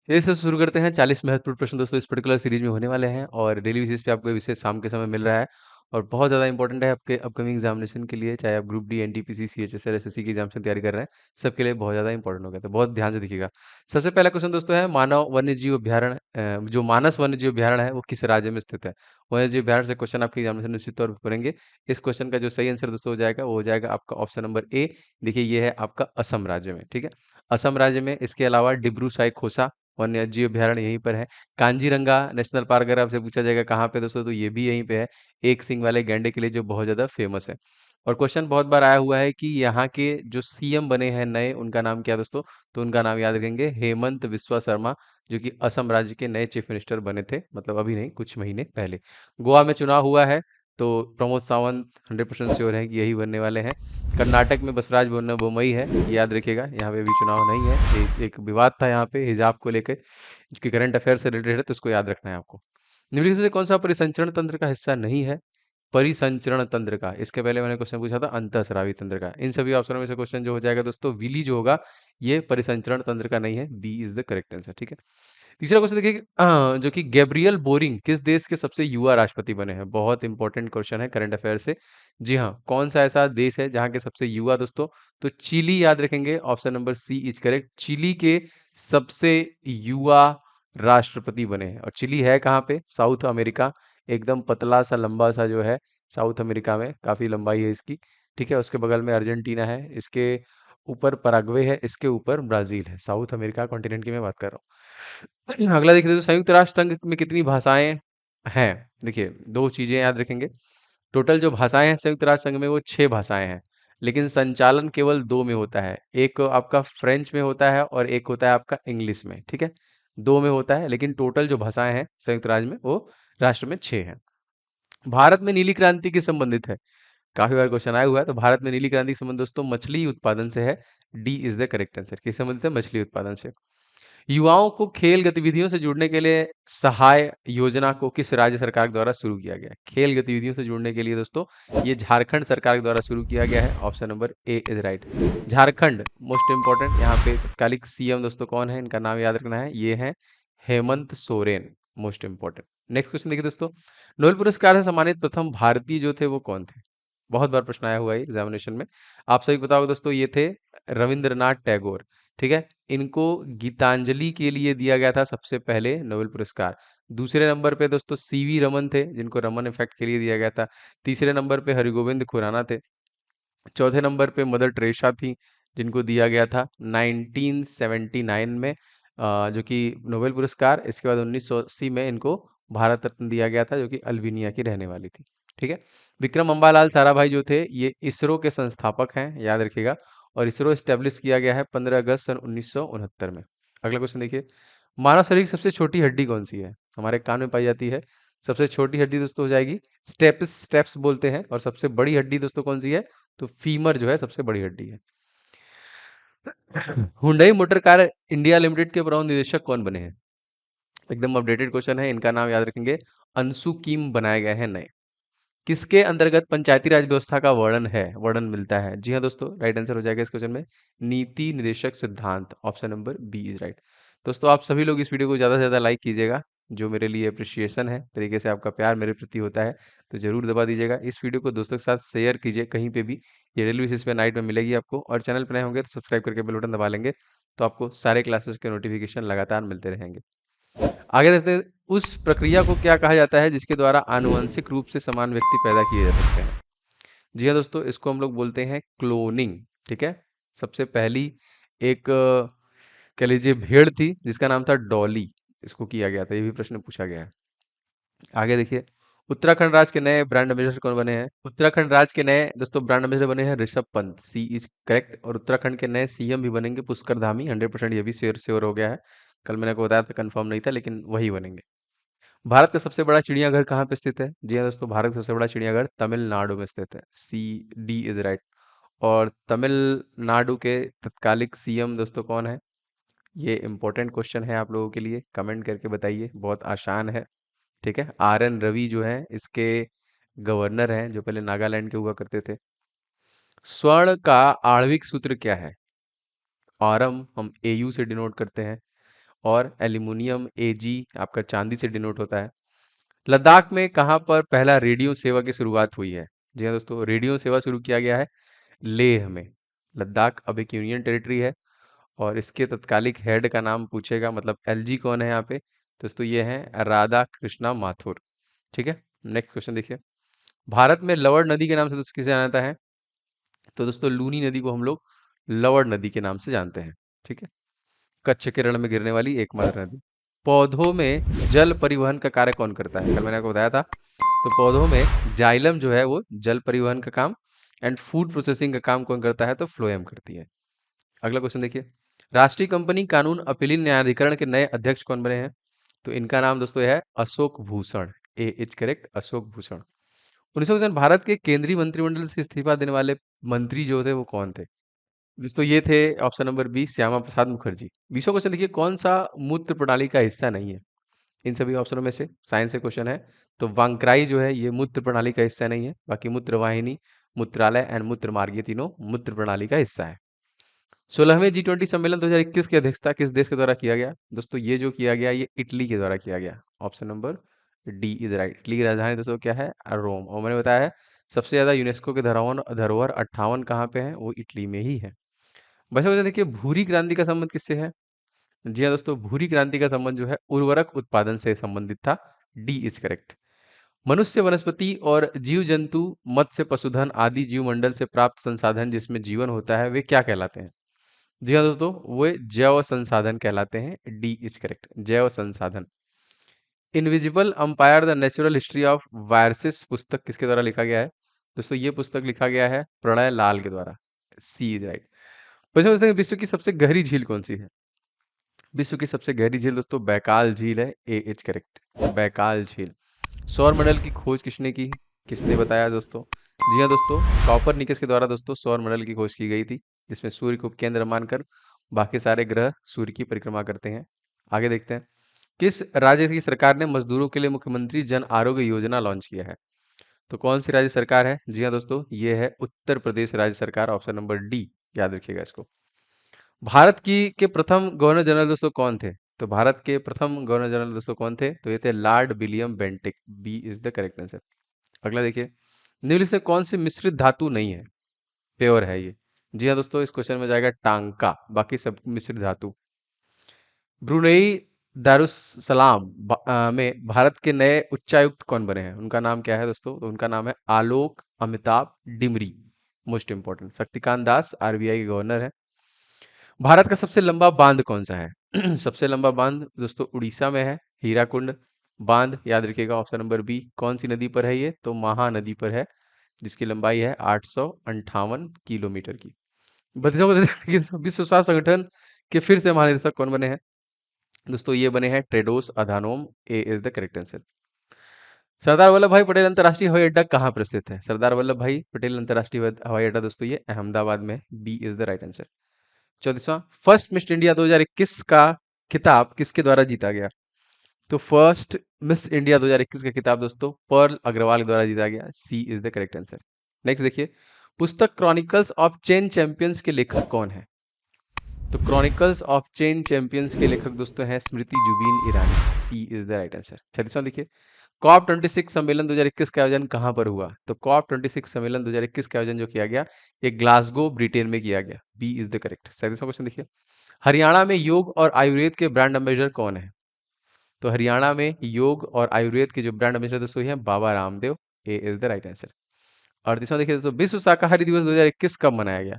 चलिए से शुरू करते हैं। 40 महत्वपूर्ण प्रश्न दोस्तों इस पर्टिकुलर सीरीज में होने वाले हैं और डेली बेसिस पे आपको विषय शाम के समय मिल रहा है और बहुत ज़्यादा इंपॉर्टेंट है आपके अपकमिंग एग्जामिनेशन के लिए, चाहे आप group D, NTPC, CHSL, SSC की एग्जाम की तैयारी कर रहे हैं, सबके लिए बहुत ज़्यादा इंपॉर्टेंट हो गया। तो बहुत ध्यान से देखिएगा। सबसे पहला क्वेश्चन दोस्तों है मानव वन्यजीव अभ्यारण्य, जो मानस वन्यजीव अभ्यारण्य है वो किस राज्य में स्थित है? वन्यजीव अभ्यारण्य से क्वेश्चन आपके एग्जामिनेशन निश्चित तौर पर करेंगे। इस क्वेश्चन का जो सही आंसर दोस्तों हो जाएगा वो हो जाएगा आपका ऑप्शन नंबर ए। देखिए ये है आपका असम राज्य में, ठीक है। असम राज्य में, इसके अलावा डिब्रू साइखोसा वन्यजीव अभ्यारण्य यहीं पर है। कांजीरंगा नेशनल पार्क अगर आपसे पूछा जाएगा कहाँ पे दोस्तों, तो ये भी यहीं पे है, एक सींग वाले गैंडे के लिए, जो बहुत ज़्यादा फेमस है। और क्वेश्चन बहुत बार आया हुआ है कि यहाँ के जो सीएम बने हैं नए, उनका नाम क्या है दोस्तों? तो उनका नाम याद रखेंगे हेमंत बिस्वा शर्मा, जो कि असम राज्य के नए चीफ मिनिस्टर बने थे, मतलब अभी नहीं, कुछ महीने पहले। गोवा में चुनाव हुआ है, तो प्रमोद सावंत 100% श्योर है कि यही बनने वाले हैं। कर्नाटक में बसराज बोम्मई है, ये याद रखिएगा, यहाँ पे अभी चुनाव नहीं है। एक विवाद था यहाँ पे हिजाब को लेकर, जो कि करंट अफेयर से रिलेटेड है, तो उसको याद रखना है आपको। निम्नलिखित में से कौन सा परिसंचरण तंत्र का हिस्सा नहीं है? परिसंचरण तंत्र का, इसके पहले मैंने क्वेश्चन पूछा था अंतःस्रावी तंत्र का। इन सभी ऑप्शनों में से क्वेश्चन जो हो जाएगा दोस्तों, विली जो होगा ये परिसंचरण तंत्र का नहीं है, B is the correct answer, ठीक है। तीसरा क्वेश्चन देखिए, जो कि गैब्रियल बोरिंग किस देश के सबसे युवा राष्ट्रपति बने हैं? बहुत इंपॉर्टेंट क्वेश्चन है करंट अफेयर से। जी हाँ, कौन सा ऐसा देश है जहाँ के सबसे युवा दोस्तों? तो चिली याद रखेंगे, option number C is correct. Chile के सबसे युवा राष्ट्रपति बने हैं। और चिली है कहाँ पे? साउथ अमेरिका, एकदम पतला सा लंबा सा जो है, साउथ अमेरिका में काफी लंबाई है इसकी, ठीक है। उसके बगल में अर्जेंटीना है, इसके ऊपर पराग्वे है, इसके ऊपर ब्राजील है। साउथ अमेरिका कॉन्टिनेंट की मैं बात कर रहा हूँ। अगला देखिए तो संयुक्त राष्ट्र संघ में कितनी भाषाएं हैं? देखिए दो चीजें याद रखेंगे। टोटल जो भाषाएं हैं संयुक्त राष्ट्र संघ में वो 6 भाषाएं हैं, लेकिन संचालन केवल 2 में होता है। एक आपका फ्रेंच में होता है और एक होता है आपका इंग्लिश में, ठीक है। 2 में होता है, लेकिन टोटल जो भाषाएं हैं संयुक्त राज्य में वो राष्ट्र में 6 हैं। भारत में नीली क्रांति किस संबंधित है? काफी बार क्वेश्चन आया हुआ है। तो भारत में नीली क्रांति का संबंध दोस्तों मछली उत्पादन से है, D is the correct answer. किस संबंधित है? मछली उत्पादन से। युवाओं को खेल गतिविधियों से जुड़ने के लिए सहाय योजना को किस राज्य सरकार द्वारा शुरू किया गया है? खेल गतिविधियों से जुड़ने के लिए दोस्तों ये झारखंड सरकार द्वारा शुरू किया गया है, option number A is right. Jharkhand most important, यहाँ पे तत्कालिक सीएम दोस्तों कौन है, इनका नाम याद रखना है, ये है Hemant Soren, most important. Next question देखिए दोस्तों, नोबेल पुरस्कार से सम्मानित प्रथम भारतीय जो थे वो कौन थे? बहुत बार प्रश्न आया हुआ है एग्जामिनेशन में। आप सभी बताओगे दोस्तों, ये थे रविंद्रनाथ टैगोर, ठीक है। इनको गीतांजलि के लिए दिया गया था सबसे पहले नोबेल पुरस्कार। दूसरे नंबर पे दोस्तों सीवी रमन थे, जिनको रमन इफेक्ट के लिए दिया गया था। तीसरे नंबर पे हरिगोविंद खुराना थे। चौथे नंबर पे मदर टेरेसा थी, जिनको दिया गया था 1979 में जो कि नोबेल पुरस्कार। इसके बाद 1980 में इनको भारत रत्न दिया गया था, जो कि अल्बानिया की रहने वाली थी, ठीक है। विक्रम अम्बालाल साराभाई जो थे ये इसरो के संस्थापक हैं, याद रखिएगा। और इसरो स्टेब्लिश किया गया है 15 अगस्त सन 1969 में। अगला क्वेश्चन देखिए, मानव शरीर की सबसे छोटी हड्डी कौन सी है? हमारे कान में पाई जाती है। सबसे छोटी हड्डी दोस्तों हो जाएगी स्टेप्स, स्टेप्स बोलते हैं। और सबसे बड़ी हड्डी दोस्तों कौन सी है? तो फीमर जो है सबसे बड़ी हड्डी है। Hyundai motor car India limited के प्रबंध निदेशक कौन बने हैं? एकदम अपडेटेड क्वेश्चन है, इनका नाम याद रखेंगे, अंशु कीम बनाए गए हैं नए। किसके अंतर्गत पंचायती राज व्यवस्था का वर्णन मिलता है? जी हाँ दोस्तों, राइट आंसर हो जाएगा इस क्वेश्चन में नीति निदेशक सिद्धांत, option number B is right. दोस्तों आप सभी लोग इस वीडियो को ज़्यादा से ज़्यादा लाइक कीजिएगा, जो मेरे लिए अप्रिशिएशन है, तरीके से आपका प्यार मेरे प्रति होता है, तो जरूर दबा दीजिएगा। इस वीडियो को दोस्तों के साथ शेयर कीजिए कहीं पे भी, ये डेली बेसिस पे नाइट में मिलेगी आपको। और चैनल पर नए होंगे तो सब्सक्राइब करके बेल बटन दबा लेंगे, तो आपको सारे क्लासेस के नोटिफिकेशन लगातार मिलते रहेंगे। आगे देखते हैं, उस प्रक्रिया को क्या कहा जाता है जिसके द्वारा आनुवंशिक रूप से समान व्यक्ति पैदा किए जा सकते हैं? जी हाँ दोस्तों, इसको हम लोग बोलते हैं क्लोनिंग, ठीक है। सबसे पहली एक कह लीजिए भेड़ थी जिसका नाम था डॉली, इसको किया गया था, ये भी प्रश्न पूछा गया है। आगे देखिए, उत्तराखंड राज्य के नए ब्रांड एम्बेसडर कौन बने हैं? उत्तराखंड राज्य के नए दोस्तों ब्रांड एम्बेसडर बने हैं ऋषभ पंत, सी इज करेक्ट। और उत्तराखंड के नए सीएम भी बनेंगे पुष्कर धामी, 100% ये भी श्योर श्योर हो गया है। कल मैंने आपको बताया था, कंफर्म नहीं था, लेकिन वही बनेंगे। भारत का सबसे बड़ा चिड़ियाघर कहाँ पे स्थित है? जी हाँ दोस्तों, भारत का सबसे बड़ा चिड़ियाघर तमिलनाडु में स्थित है, सी डी इज राइट। और तमिलनाडु के तत्कालिक सीएम दोस्तों कौन है? ये इंपॉर्टेंट क्वेश्चन है आप लोगों के लिए, कमेंट करके बताइए, बहुत आसान है, ठीक है। आर एन रवि जो है इसके गवर्नर हैं, जो पहले नागालैंड के हुआ करते थे। स्वर्ण का आणविक सूत्र क्या है? ऑरम हम एयू से डिनोट करते हैं। और एल्यूमिनियम एजी आपका चांदी से डिनोट होता है। लद्दाख में कहाँ पर पहला रेडियो सेवा की शुरुआत हुई है? जी हाँ दोस्तों, रेडियो सेवा शुरू किया गया है लेह में। लद्दाख अब एक यूनियन टेरिटरी है और इसके तत्कालिक हेड का नाम पूछेगा, मतलब एलजी कौन है यहाँ पे? दोस्तों ये है राधा कृष्णा माथुर। ठीक है, नेक्स्ट क्वेश्चन देखिए। भारत में लवण नदी के नाम से दोस्तों किसे जाना जाता है? तो दोस्तों लूनी नदी को हम लोग लवण नदी के नाम से जानते हैं। ठीक है, कच्छ के रण में गिरने वाली एकमात्र नदी। पौधों में जल परिवहन का कार्य कौन करता है? कल मैंने आपको बताया था। तो पौधों में जाइलम जो है वो जल परिवहन का काम एंड फूड प्रोसेसिंग का काम कौन करता है? तो फ्लोएम करती है। अगला क्वेश्चन देखिए। राष्ट्रीय कंपनी कानून अपीलीन न्यायाधिकरण के नए अध्यक्ष कौन बने हैं? तो इनका नाम दोस्तों है अशोक भूषण। ए इज करेक्ट, अशोक भूषण। 1900 भारत के केंद्रीय मंत्रिमंडल से इस्तीफा देने वाले मंत्री जो थे वो कौन थे? दोस्तों ये थे option number B, Shyama Prasad Mukherjee. 20वां question देखिए। कौन सा मूत्र प्रणाली का हिस्सा नहीं है? इन सभी ऑप्शनों में से साइंस से क्वेश्चन है। तो वांक्राई जो है ये मूत्र प्रणाली का हिस्सा नहीं है, बाकी मूत्र वाहिनी, मूत्रालय एंड मूत्र मार्ग ये तीनों मूत्र प्रणाली का हिस्सा है। 16वें G20 सम्मेलन 2021 की अध्यक्षता किस देश के द्वारा किया गया? दोस्तों ये जो किया गया ये इटली के द्वारा किया गया। Option number D is right. Italy की राजधानी दोस्तों क्या है? रोम। और मैंने बताया है सबसे ज्यादा यूनेस्को के धरोहर 58 कहाँ पे है? वो इटली में ही है। बचा बचा देखिए, भूरी क्रांति का संबंध किससे है? जी हाँ दोस्तों, भूरी क्रांति का संबंध जो है उर्वरक उत्पादन से संबंधित था। D is correct. मनुष्य, वनस्पति और जीव जंतु, मत्स्य, पशुधन आदि जीवमंडल से प्राप्त संसाधन जिसमें जीवन होता है वे क्या कहलाते हैं? जी हाँ दोस्तों, वे जैव संसाधन कहलाते हैं। डी इज करेक्ट, जैव संसाधन। Invisible umpire the natural history of viruses पुस्तक किसके द्वारा लिखा गया है? दोस्तों ये पुस्तक लिखा गया है प्रणय लाल के द्वारा। सी इज राइट। विश्व की सबसे गहरी झील कौन सी है? विश्व की सबसे गहरी झील दोस्तों बैकाल झील है। ए इज करेक्ट, बैकाल झील। सौर मंडल की खोज किसने की? किसने बताया दोस्तों? जी हाँ दोस्तों, कॉपरनिकस के द्वारा दोस्तों सौर मंडल की खोज की गई थी, जिसमें सूर्य को केंद्र मानकर बाकी सारे ग्रह सूर्य की परिक्रमा करते हैं। आगे देखते हैं। किस राज्य की सरकार ने मजदूरों के लिए मुख्यमंत्री जन आरोग्य योजना लॉन्च किया है? तो कौन सी राज्य सरकार है? जी हाँ दोस्तों, ये है उत्तर प्रदेश राज्य सरकार। ऑप्शन नंबर डी, याद रखिएगा इसको। भारत की के प्रथम गवर्नर जनरल दोस्तों कौन थे? तो भारत के प्रथम गवर्नर जनरल दोस्तों कौन थे? तो ये थे Lord William Bentinck. B is the correct answer. अगला देखिए। निम्नलिखित से कौन सी मिश्रित धातु नहीं है? प्योर है ये। जी हाँ दोस्तों, इस क्वेश्चन में जाएगा टांका, बाकी सब मिश्रित धातु। ब्रुनेई दारुसलाम में भारत के नए उच्चायुक्त कौन बने हैं? उनका नाम क्या है दोस्तों? तो उनका नाम है आलोक Amitabh Dimri. Most important, Shaktikanta Das RBI के गवर्नर है। भारत का सबसे लंबा बांध कौन सा है? सबसे लंबा बांध दोस्तों उड़ीसा में है, हीराकुंड बांध। याद रखिएगा ऑप्शन नंबर बी। कौन सी नदी पर है ये? तो महानदी पर है, जिसकी लंबाई है 858 किलोमीटर की। भतीजों को विश्व स्वास्थ्य संगठन के फिर से महानिदेशक कौन बने हैं? दोस्तों ये बने हैं Tedros Adhanom. A is the correct answer. Sardar Vallabh Bhai Patel अंतर्राष्ट्रीय हवाई अड्डा कहाँ पर स्थित है? सरदार वल्लभ भाई पटेल अंतर्राष्ट्रीय हवाई अड्डा दोस्तों ये अहमदाबाद में। B is the right answer. 34वां, फर्स्ट मिस इंडिया 2021 का खिताब किसके द्वारा जीता गया? तो फर्स्ट मिस इंडिया 2021 का खिताब दोस्तों पर्ल अग्रवाल के द्वारा जीता गया। C is the correct answer. Next देखिए। पुस्तक क्रॉनिकल्स ऑफ चेन चैंपियंस के लेखक कौन है? तो क्रॉनिकल्स ऑफ चेन चैंपियंस के लेखक दोस्तों हैं स्मृति जुबीन ईरानी। सी इज द राइट आंसर। 36वां देखिए। कॉप 26 सम्मेलन 2021 का आयोजन कहां पर हुआ? तो कॉप 26 सम्मेलन 2021 का आयोजन जो किया गया ये ग्लासगो ब्रिटेन में किया गया। B is the correct. 37वां क्वेश्चन देखिए। हरियाणा में योग और आयुर्वेद के ब्रांड एम्बेसडर कौन है? तो हरियाणा में योग और आयुर्वेद के जो ब्रांड एम्बेसडर दोस्तों हैं बाबा रामदेव। ए इज द राइट आंसर। 38वां देखिए दोस्तों। विश्व शाकाहारी दिवस 2021 कब मनाया गया?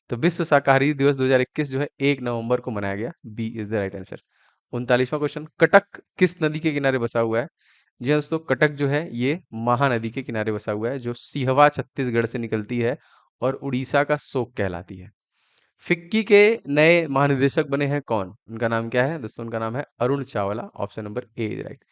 तो विश्व शाकाहारी दिवस 2021 जो है 1 नवंबर को मनाया गया। B is the right answer. 39वां क्वेश्चन। कटक किस नदी के किनारे बसा हुआ है? जी हाँ दोस्तों, कटक जो है ये महानदी के किनारे बसा हुआ है, जो सिहवा छत्तीसगढ़ से निकलती है और उड़ीसा का शोक कहलाती है। फिक्की के नए महानिदेशक बने हैं कौन? उनका नाम क्या है दोस्तों? उनका नाम है Arun Chawla. Option number A is right.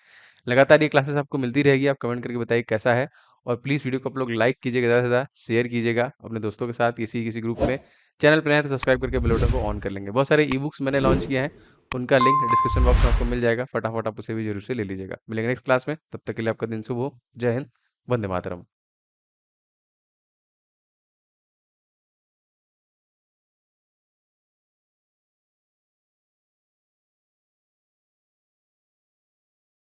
लगातार ये क्लासेस आपको मिलती रहेगी, आप कमेंट करके बताइए कैसा है। और प्लीज़ वीडियो को आप लोग लाइक कीजिएगा, ज़्यादा से ज़्यादा शेयर कीजिएगा अपने दोस्तों के साथ, किसी किसी ग्रुप में। चैनल पर नए हैं तो सब्सक्राइब करके बेल बटन को ऑन कर लेंगे। बहुत सारे ई बुक्स मैंने लॉन्च किए हैं, उनका लिंक डिस्क्रिप्शन बॉक्स में आपको मिल जाएगा। फटाफट आप उसे भी जरूर से ले लीजिएगा। मिलेंगे नेक्स्ट क्लास में, तब तक के लिए आपका दिन शुभ हो। जय हिंद, वंदे मातरम।